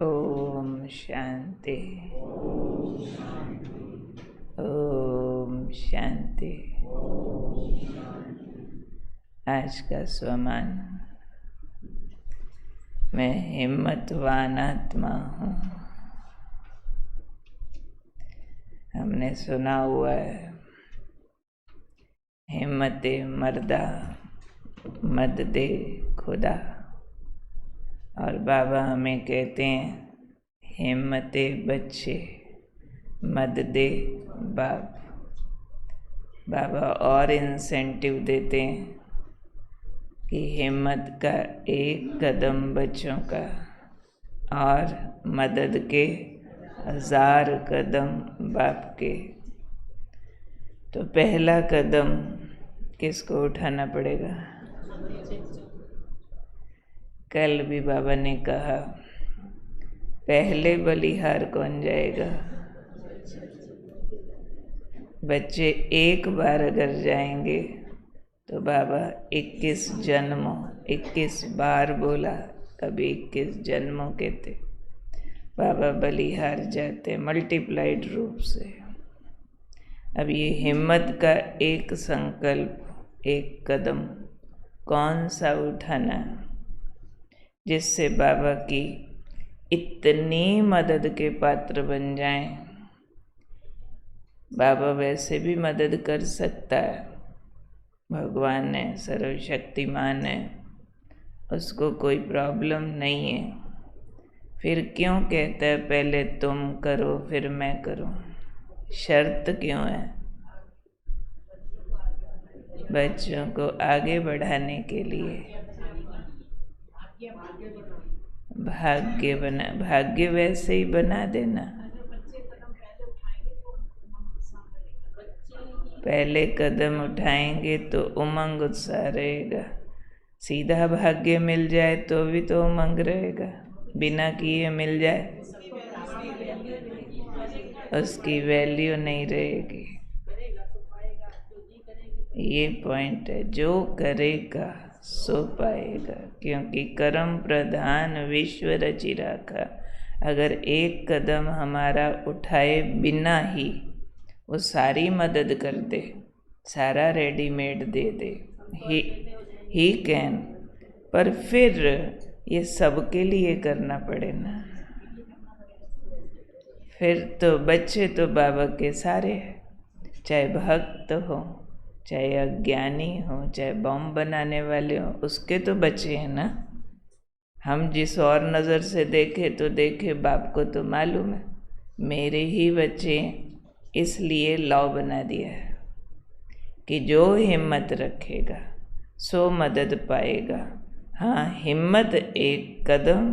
ओम शांति। ओम शांति। आज का स्वमान, मैं हिम्मतवान आत्मा हूँ। हमने सुना हुआ है, हिम्मते मर्दा मद दे खुदा। और बाबा हमें कहते हैं, हिम्मते बच्चे मद दे बाप। बाबा और इंसेंटिव देते हैं कि हिम्मत का एक कदम बच्चों का और मदद के 1000 कदम बाप के। तो पहला कदम किसको उठाना पड़ेगा? कल भी बाबा ने कहा, पहले बलिहार कौन जाएगा? बच्चे एक बार अगर जाएंगे तो बाबा 21 जन्मों 21 बार बोला, कभी 21 जन्मों कहते बाबा बलिहार जाते मल्टीप्लाइड रूप से। अब ये हिम्मत का एक संकल्प, एक कदम कौन सा उठाना जिससे बाबा की इतनी मदद के पात्र बन जाएं। बाबा वैसे भी मदद कर सकता है, भगवान है, सर्वशक्तिमान है, उसको कोई प्रॉब्लम नहीं है। फिर क्यों कहता है पहले तुम करो फिर मैं करूं? शर्त क्यों है? बच्चों को आगे बढ़ाने के लिए। भाग्य वैसे ही बना देना। पहले कदम उठाएंगे तो उमंग उत्साह रहेगा। सीधा भाग्य मिल जाए तो भी तो उमंग रहेगा, बिना किए मिल जाए उसकी वैल्यू नहीं रहेगी। ये पॉइंट है, जो करेगा सो पाएगा, क्योंकि कर्म प्रधान विश्व रचि राखा। अगर एक कदम हमारा उठाए बिना ही वो सारी मदद कर दे, सारा readymade they they, he can. पर फिर ये सबके लिए करना पड़े ना। फिर तो बच्चे तो बाबा के सारे हैं, चाहे भक्त हो, चाहे अज्ञानी हो, चाहे बम बनाने वाले हो, उसके तो बच्चे हैं ना। हम जिस और नज़र से देखे तो देखे, बाप को तो मालूम है मेरे ही बच्चे, इसलिए लॉ बना दिया है कि जो हिम्मत रखेगा सो मदद पाएगा। हाँ, हिम्मत एक कदम,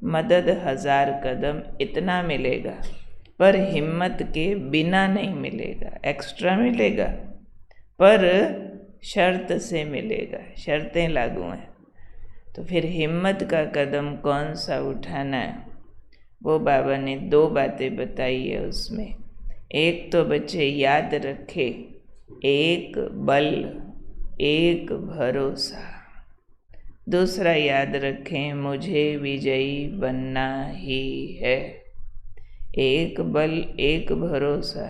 मदद 1000 कदम, इतना मिलेगा। पर हिम्मत के बिना नहीं मिलेगा, एक्स्ट्रा मिलेगा, पर शर्त से मिलेगा, शर्तें लागू हैं। तो फिर हिम्मत का कदम कौन सा उठाना है, वो बाबा ने 2 बातें बताई है उसमें। एक तो बच्चे याद रखे, एक बल एक भरोसा। दूसरा याद रखें, मुझे विजयी बनना ही है। एक बल एक भरोसा।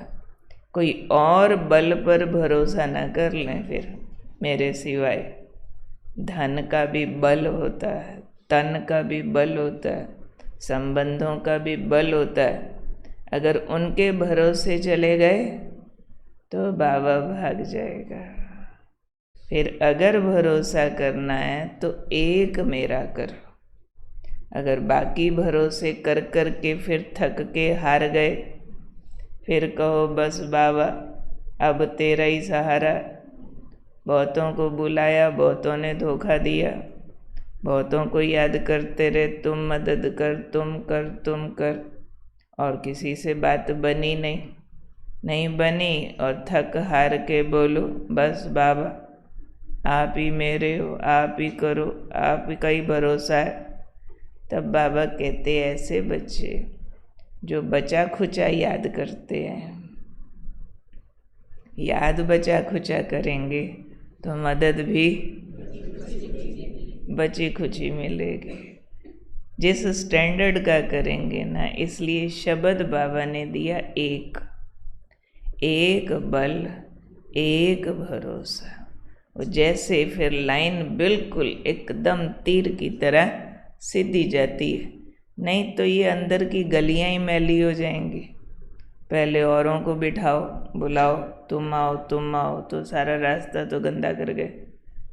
कोई और बल पर भरोसा न कर लें फिर मेरे सिवाय। धन का भी बल होता है, तन का भी बल होता है, संबंधों का भी बल होता है। अगर उनके भरोसे चले गए तो बाबा भाग जाएगा। फिर अगर भरोसा करना है तो एक मेरा करो। अगर बाकी भरोसे कर कर के फिर थक के हार गए, फिर कहो बस बाबा अब तेरा ही सहारा। बहुतों को बुलाया, बहुतों ने धोखा दिया, बहुतों को याद करते रहे, तुम मदद कर, तुम कर, तुम कर, और किसी से बात बनी नहीं बनी, और थक हार के बोलो बस बाबा आप ही मेरे हो, आप ही करो, आप ही का ही भरोसा है। तब बाबा कहते ऐसे बच्चे जो बचा खुचा याद करते हैं, याद बचा खुचा करेंगे तो मदद भी बची खुची मिलेगी। जिस स्टैंडर्ड का करेंगे ना, इसलिए शब्द बाबा ने दिया एक, एक बल एक भरोसा। वो जैसे फिर लाइन बिल्कुल एकदम तीर की तरह सीधी जाती है, नहीं तो ये अंदर की गलियां ही मैली हो जाएंगी। पहले औरों को बिठाओ, बुलाओ, तुम आओ, तो सारा रास्ता तो गंदा कर गए।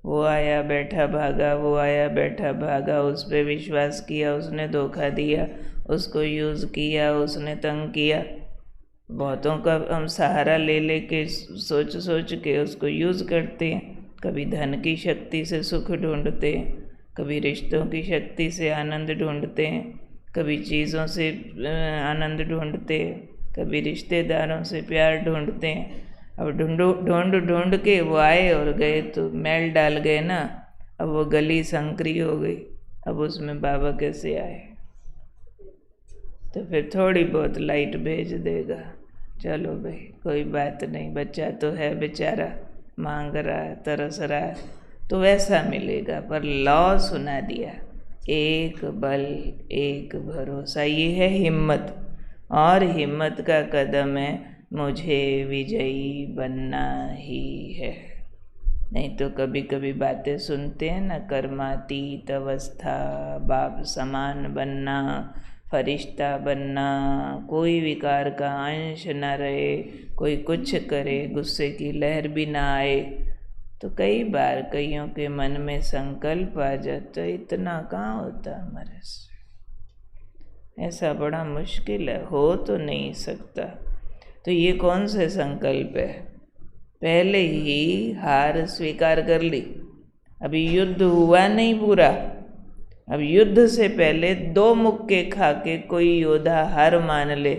वो आया बैठा भागा, वो आया बैठा भागा, उस पर विश्वास किया, उसने धोखा दिया, उसको यूज़ किया, उसने तंग किया। बहुतों का हम सहारा ले ले के सोच सोच के उसको यूज़ करते हैं। कभी धन की शक्ति से सुख ढूंढते हैं, कभी रिश्तों की शक्ति से आनंद ढूंढते हैं, कभी चीज़ों से आनंद ढूंढते हैं, कभी रिश्तेदारों से प्यार ढूंढते हैं। अब ढूंढ के वो आए और गए तो मैल डाल गए ना। अब वो गली संकरी हो गई, अब उसमें बाबा कैसे आए? तो फिर थोड़ी बहुत लाइट भेज देगा। चलो भाई कोई बात नहीं, बच्चा तो है बेचारा, मांग रहा है, तरस रहा है, तो वैसा मिलेगा। पर लॉ सुना दिया, एक बल एक भरोसा। ये है हिम्मत, और हिम्मत का कदम है मुझे विजयी बनना ही है। नहीं तो कभी कभी बातें सुनते हैं ना, कर्मातीत अवस्था, बाप समान बनना, फरिश्ता बनना, कोई विकार का अंश न रहे, कोई कुछ करे गुस्से की लहर भी ना आए। तो कई बार कईयों के मन में संकल्प आ जाता, इतना कहाँ होता हमारे से, ऐसा बड़ा मुश्किल है, हो तो नहीं सकता। तो ये कौन से संकल्प है? पहले ही हार स्वीकार कर ली, अभी युद्ध हुआ नहीं पूरा। अब युद्ध से पहले 2 मुक्के खा के कोई योद्धा हार मान ले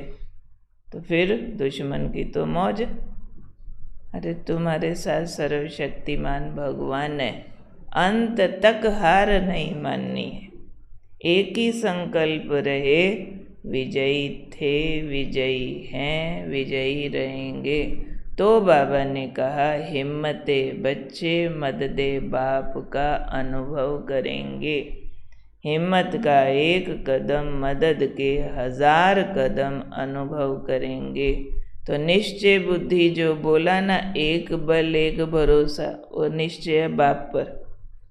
तो फिर दुश्मन की तो मौज। अरे तुम्हारे साथ सर्वशक्तिमान भगवान है, अंत तक हार नहीं माननी है। एक ही संकल्प रहे, विजयी थे, विजयी हैं, विजयी रहेंगे। तो बाबा ने कहा, हिम्मते बच्चे मददे बाप का अनुभव करेंगे। हिम्मत का एक कदम, मदद के 1000 कदम अनुभव करेंगे। तो निश्चय बुद्धि जो बोला ना, एक बल एक भरोसा, वो निश्चय है बाप पर।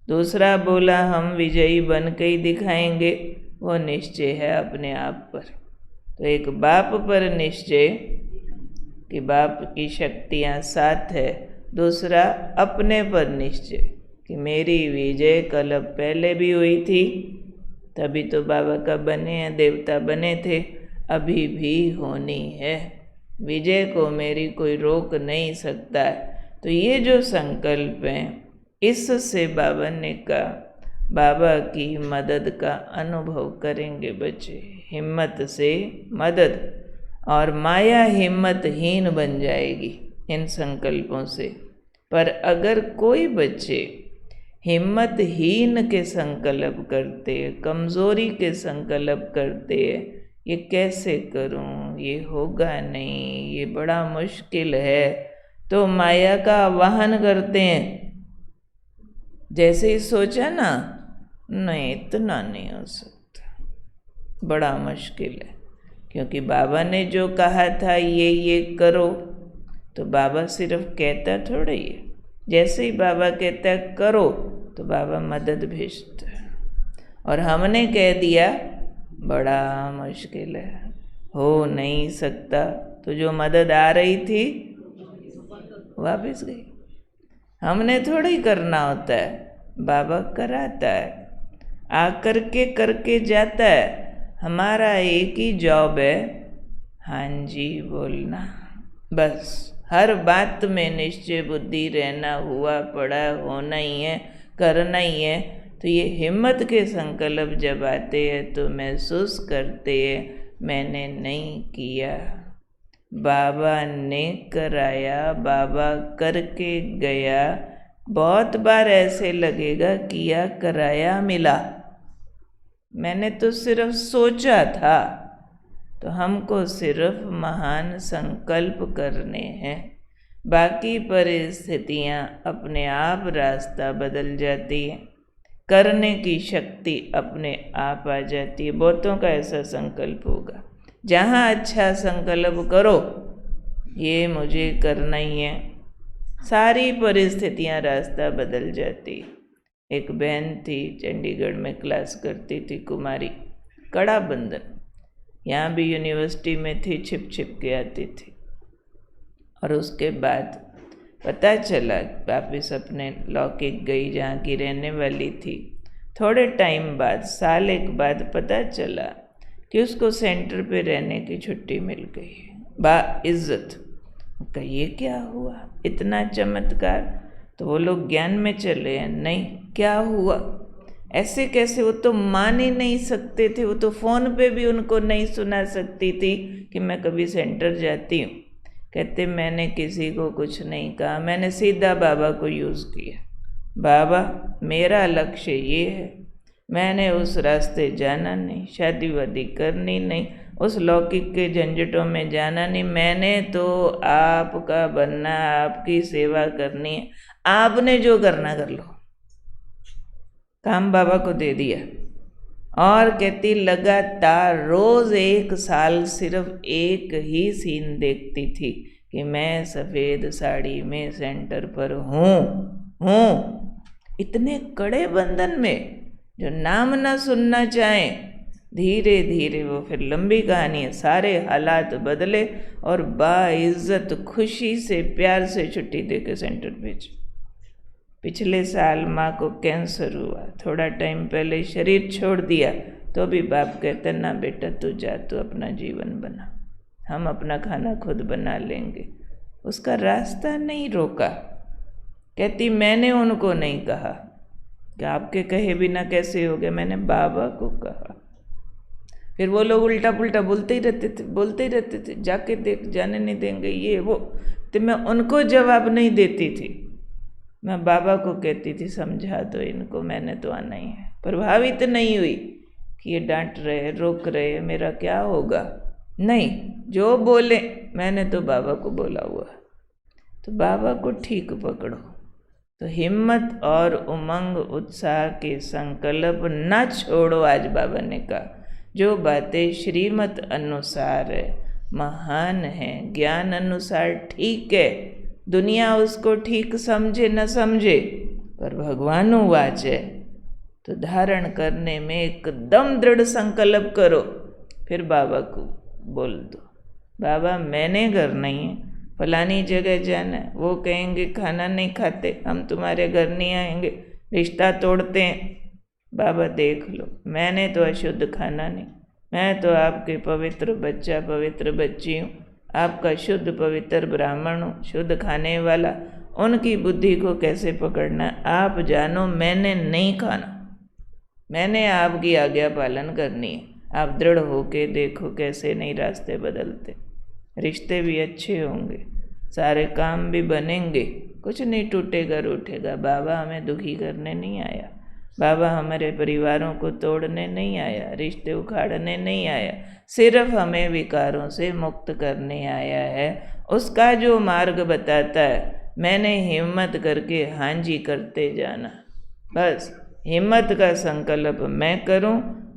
दूसरा बोला हम विजयी बन के ही दिखाएंगे, वो निश्चय है अपने आप पर। तो एक बाप पर निश्चय कि बाप की शक्तियाँ साथ है, दूसरा अपने पर निश्चय कि मेरी विजय कल पहले भी हुई थी, तभी तो बाबा का बने हैं, देवता बने थे, अभी भी होनी है। विजय को मेरी कोई रोक नहीं सकता है। तो ये जो संकल्प है, इससे बाबा ने कहा बाबा की मदद का अनुभव करेंगे बच्चे। हिम्मत से मदद, और माया हिम्मतहीन बन जाएगी इन संकल्पों से। पर अगर कोई बच्चे हिम्मतहीन के संकल्प करते, कमज़ोरी के संकल्प करते, ये कैसे करूं, ये होगा नहीं, ये बड़ा मुश्किल है, तो माया का आवाहन करते हैं। जैसे ही सोचा ना, नहीं इतना नहीं हो सकता, बड़ा मुश्किल है, क्योंकि बाबा ने जो कहा था ये करो, तो बाबा सिर्फ कहता थोड़ा ही है। जैसे ही बाबा कहता है करो, तो बाबा मदद भेजता है। और हमने कह दिया बड़ा मुश्किल है, हो नहीं सकता, तो जो मदद आ रही थी वापस गई। हमने थोड़ा ही करना होता है, बाबा कराता है, आकर के करके जाता है। हमारा एक ही जॉब है, हाँ जी बोलना, बस। हर बात में निश्चय बुद्धि रहना, हुआ पड़ा होना ही है, करना ही है। तो ये हिम्मत के संकल्प जब आते हैं तो महसूस करते हैं मैंने नहीं किया, बाबा ने कराया, बाबा करके गया। बहुत बार ऐसे लगेगा किया कराया मिला, मैंने तो सिर्फ सोचा था। तो हमको सिर्फ महान संकल्प करने हैं, बाकी परिस्थितियाँ अपने आप रास्ता बदल जाती हैं। करने की शक्ति अपने आप आ जाती है। बहुतों का ऐसा संकल्प होगा, जहाँ अच्छा संकल्प करो ये मुझे करना ही है, सारी परिस्थितियाँ रास्ता बदल जाती। एक बहन थी, चंडीगढ़ में क्लास करती थी, कुमारी, कड़ा बंधन, यहाँ भी यूनिवर्सिटी में थी, छिप छिप के आती थी। और उसके बाद पता चला वापिस अपने लौकिक गई जहाँ की रहने वाली थी। थोड़े टाइम बाद, साल एक बाद पता चला कि उसको सेंटर पे रहने की छुट्टी मिल गई, बाइज्जत। का ये क्या हुआ, इतना चमत्कार? तो वो लोग ज्ञान में चले हैं। नहीं, क्या हुआ, ऐसे कैसे? वो तो मान ही नहीं सकते थे। वो तो फ़ोन पे भी उनको नहीं सुना सकती थी कि मैं कभी सेंटर जाती हूँ। कहते मैंने किसी को कुछ नहीं कहा, मैंने सीधा बाबा को यूज़ किया। बाबा मेरा लक्ष्य ये है, मैंने उस रास्ते जाना नहीं, शादी वादी करनी नहीं, उस लौकिक के झंझटों में जाना नहीं, मैंने तो आपका बनना, आपकी सेवा करनी है, आपने जो करना कर लो। काम बाबा को दे दिया। और कहती लगातार रोज़ 1 साल सिर्फ एक ही सीन देखती थी कि मैं सफ़ेद साड़ी में सेंटर पर हूँ। इतने कड़े बंधन में जो नाम ना सुनना चाहें। धीरे धीरे वो, फिर लंबी कहानी है, सारे हालात बदले और बाइज्जत खुशी से प्यार से छुट्टी दे के सेंटर भेज। पिछले साल माँ को कैंसर हुआ, थोड़ा टाइम पहले शरीर छोड़ दिया, तो भी बाप कहते ना बेटा तू जा, तू अपना जीवन बना, हम अपना खाना खुद बना लेंगे। उसका रास्ता नहीं रोका। कहती मैंने उनको नहीं कहा कि आपके कहे बिना कैसे हो गया, मैंने बाबा को कहा। फिर वो लोग उल्टा पुल्टा बोलते ही रहते थे, जाके देख, जाने नहीं देंगे, ये वो। तो मैं उनको जवाब नहीं देती थी, मैं बाबा को कहती थी समझा दो इनको, मैंने तो आना ही है। प्रभावित नहीं हुई कि ये डांट रहे, रोक रहे, मेरा क्या होगा। नहीं, जो बोले, मैंने तो बाबा को बोला हुआ। तो बाबा को ठीक पकड़ो। तो हिम्मत और उमंग उत्साह के संकल्प न छोड़ो। आज बाबा ने कहा जो बातें श्रीमत अनुसार है, महान है, ज्ञान अनुसार ठीक है, दुनिया उसको ठीक समझे न समझे, पर भगवान वाच है तो धारण करने में एकदम दृढ़ संकल्प करो। फिर बाबा को बोल दो, बाबा मैंने घर नहीं है, फलानी जगह जाना है, वो कहेंगे खाना नहीं खाते, हम तुम्हारे घर नहीं आएंगे, रिश्ता तोड़ते हैं। बाबा देख लो, मैंने तो अशुद्ध खाना नहीं, मैं तो आपके पवित्र बच्चा, पवित्र बच्ची हूँ, आपका शुद्ध पवित्र ब्राह्मण हूँ, शुद्ध खाने वाला। उनकी बुद्धि को कैसे पकड़ना आप जानो, मैंने नहीं खाना, मैंने आपकी आज्ञा पालन करनी है। आप दृढ़ होके देखो कैसे नहीं रास्ते बदलते, रिश्ते भी अच्छे होंगे, सारे काम भी बनेंगे, कुछ नहीं टूटेगा रूठेगा। बाबा हमें दुखी करने नहीं आया, बाबा हमारे परिवारों को तोड़ने नहीं आया, रिश्ते उखाड़ने नहीं आया, सिर्फ हमें विकारों से मुक्त करने आया है। उसका जो मार्ग बताता है, मैंने हिम्मत करके हाँ जी करते जाना, बस हिम्मत का संकल्प मैं करूं,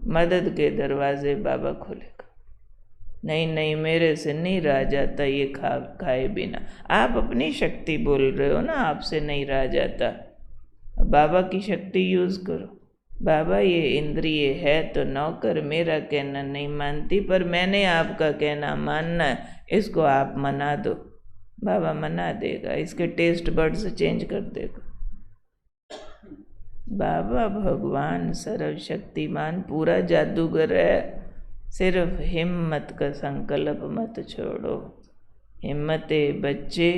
मदद के दरवाजे बाबा खोलेगा। नहीं मेरे से नहीं रहा जाता ये खाए बिना। आप अपनी शक्ति बोल रहे हो ना, आपसे नहीं रहा जाता, बाबा की शक्ति यूज़ करो। बाबा ये इंद्रिय है तो नौकर, मेरा कहना नहीं मानती, पर मैंने आपका कहना मानना है, इसको आप मना दो। बाबा मना देगा, इसके टेस्ट बड्स चेंज कर देगा। बाबा भगवान सर्वशक्तिमान पूरा जादूगर है। सिर्फ हिम्मत का संकल्प मत छोड़ो। हिम्मते बच्चे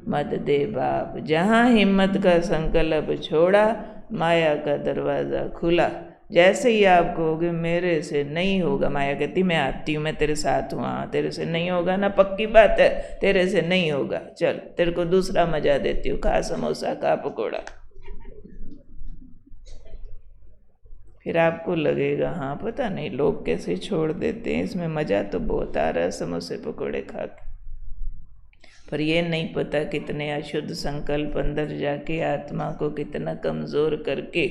मत दे बाप। जहाँ हिम्मत का संकल्प छोड़ा, माया का दरवाज़ा खुला। जैसे ही आप कहोगे मेरे से नहीं होगा, माया कहती मैं आती हूँ, मैं तेरे साथ हूँ। हाँ तेरे से नहीं होगा ना, पक्की बात है तेरे से नहीं होगा, चल तेरे को दूसरा मजा देती हूँ, खा समोसा, खा पकौड़ा। फिर आपको लगेगा हाँ पता नहीं लोग कैसे छोड़ देते हैं, इसमें मज़ा तो बहुत आ रहा है समोसे पकौड़े खा के। पर ये नहीं पता कितने अशुद्ध संकल्प अंदर जाके आत्मा को कितना कमज़ोर करके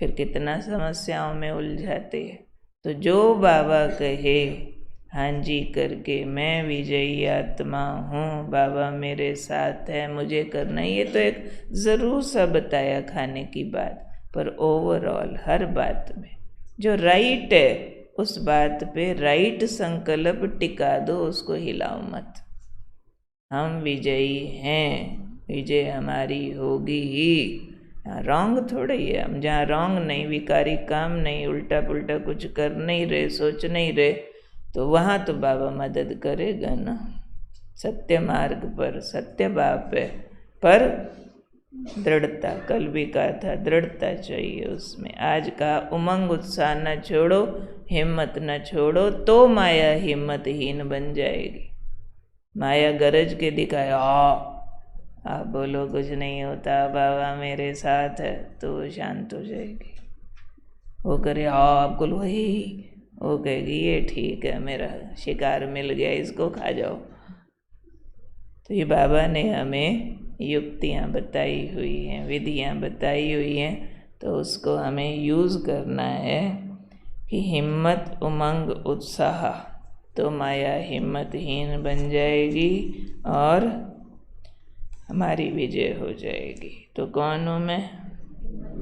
फिर कितना समस्याओं में उलझाते हैं। तो जो बाबा कहे हाँ जी करके, मैं विजयी आत्मा हूँ, बाबा मेरे साथ है, मुझे करना, ये तो एक ज़रूर सा बताया खाने की बात, पर ओवरऑल हर बात में जो राइट है उस बात पे राइट संकल्प टिका दो, उसको हिलाओ मत। हम विजयी हैं, विजय हमारी होगी ही। रॉन्ग थोड़ा ही है, हम जहाँ रॉन्ग नहीं, विकारी काम नहीं, उल्टा पुल्टा कुछ कर नहीं रहे, सोच नहीं रहे, तो वहाँ तो बाबा मदद करेगा ना। सत्य मार्ग पर सत्य बाप है, पर दृढ़ता, कल भी कहा था दृढ़ता चाहिए उसमें। आज का उमंग उत्साह न छोड़ो, हिम्मत न छोड़ो, तो माया हिम्मतहीन बन जाएगी। माया गरज के दिखाए आप बोलो कुछ नहीं होता, बाबा मेरे साथ है, तो वो शांत हो जाएगी। वो करे आप बोलो वही, वो कहेगी ये ठीक है, मेरा शिकार मिल गया, इसको खा जाओ। तो ये बाबा ने हमें युक्तियाँ बताई हुई हैं, विधियाँ बताई हुई हैं, तो उसको हमें यूज़ करना है कि हिम्मत उमंग उत्साह, तो माया हिम्मतहीन बन जाएगी और हमारी विजय हो जाएगी। तो कौन हूँ मैं?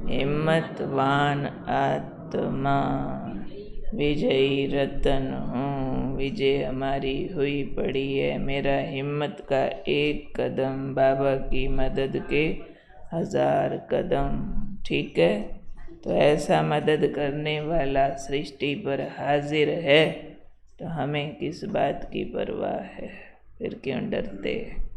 हिम्मतवान आत्मा, विजयी रतन हूँ, विजय हमारी हुई पड़ी है। मेरा हिम्मत का एक कदम बाबा की मदद के 1000 कदम, ठीक है। तो ऐसा मदद करने वाला सृष्टि पर हाजिर है, तो हमें किस बात की परवाह है, फिर क्यों डरते हैं।